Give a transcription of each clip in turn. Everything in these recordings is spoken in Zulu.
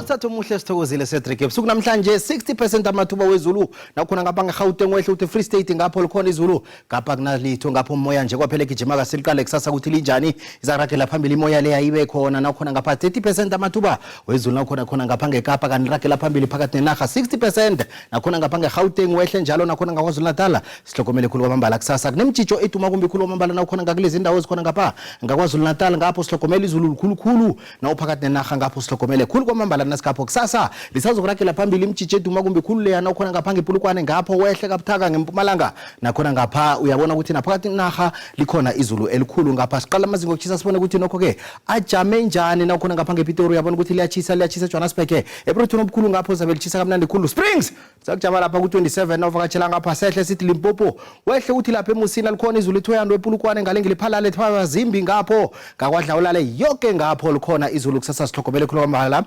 Awuthatha umuhle sithokozile Cedric ebusuku namhlanje 60% amathuba wezulu nakhona ngapha ngeGauteng wehle uthi Free State ngapho likhona izulu ngapha kunalitho ngapho umoya nje kwaphela igijima kasiliqale kusasa ukuthi linjani izaragela phambili imoya le ayibe khona nakhona ngapha 30% amathuba wezulu nakhona khona ngapha ngeKapa kaniragela phambili phakathi nenarha 60% nakhona ngapha ngeGauteng wehle njalo nakhona ngaKwaZulu Natal sihlokomele khulu kwamambala kusasa kunemtshitsho eduma kumbi khulu kwamambala nakhona ngakulezi indawo ezikhona ngapha ngaKwaZulu Natal ngapho sihlokomele izulu likhulu nawuphakathi nenarha ngapho sihlokomele khulu kwamambala nasikapho kusasa lisazokurakela phambili imtshitsho eduma kumbi khulu leya nakhona ngapha ngePulukwane ngapho wehle kabuthaka ngeMpumalanga nakhona ngapha uyabona ukuthi naphakathi nenarha likhona izulu elikhulu ngapha siqala amazinga okutshisa sibone ukuthi nokho ke ajame njani nakhona ngapha ngePitori uyabona ukuthi liyatshisa eJohannesburg eBrithon obukhulu ngapho zabe litshisa kamnandi khulu Springs sakujama lapha ku27 nawuvakatshela ngapha sehle sithi Limpopo wehle uthi lapha eMusina likhona izulu ethweyando ePulukwane ngalengile phalale thwazimbi ngapho ngakwadlawulale yonke ngapho likhona izulu kusasa sihlokomele khulu kwamambala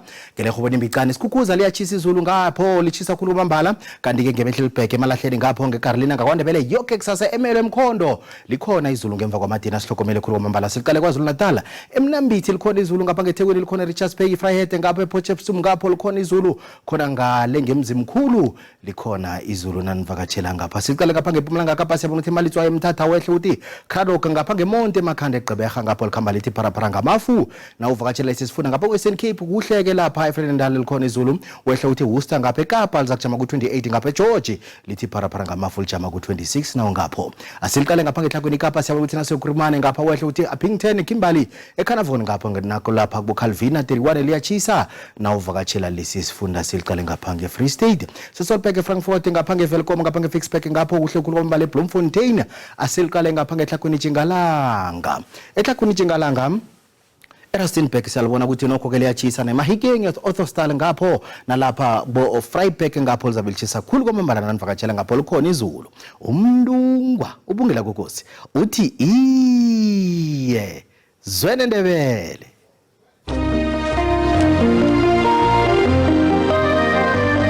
ngelehoboni imbicane sikhukhuza liyatshisa izulu ngapho litshisa khulu kwamambala kanti ke ngeMiddelburg emalahleni ngapho ngeCarolina ngakwaNdebele yonke kusasa emelo emkhondo likhona izulu ngemva kwamadina sihlokomele khulu kwamambala siqale kwaZulu Natal eMnambithi likhona izulu ngapha ngeThekwini likhona Richards Bay Vryheid ngapha ePotchefstroom ngapho likhona izulu khona ngale ngemzimkhulu likhona izulu nanivakatshela ngapha siqale ngapha ngePumalanga Kapa siyabona ukuthi imali itswaye emthatha wehle uthi Kharok ngapha ngeMonte emakhanda eGqeberha ngapho likhamba lithi parapara ngamafu nawuvakatshela isifunda ngapha kweSN Cape kuhleke lapha eFredendal likhona izulu wehle uthi Worcester ngapha eKapa lizakujama ku28 ngapha eGeorge lithi parapara ngamafu lijama ku26 nawo ngapho asiliqale ngapha ngeTlakweni Kapa siyabona ukuthi naseKurimane ngapha wehle uthi Appington Kimberley eCarnarvon ngapha ngenako lapha kuCalvina 31 liyachisa nawuvakatshela lesi sifunda siliqale ngapha ngeFree State seSolberg eFrankfurt ngapha ngeVelkom ngapha ngeFixburg ngapho kuhle khulu kwambala eBloemfontein asiliqale ngapha ngeTlakweni Tjingalanga eTlakweni Tjingalanga eRustenburg siyalibona ukuthi nokho ke liyachisa neMahikeng eOtterstal ngapho nalapha bo Vryburg ngapho lizabe lichisa khulu kwamambala nanivakatshela ngapho likhona izulu umndungwa ubungela kokosi uthi iye zwene Ndebele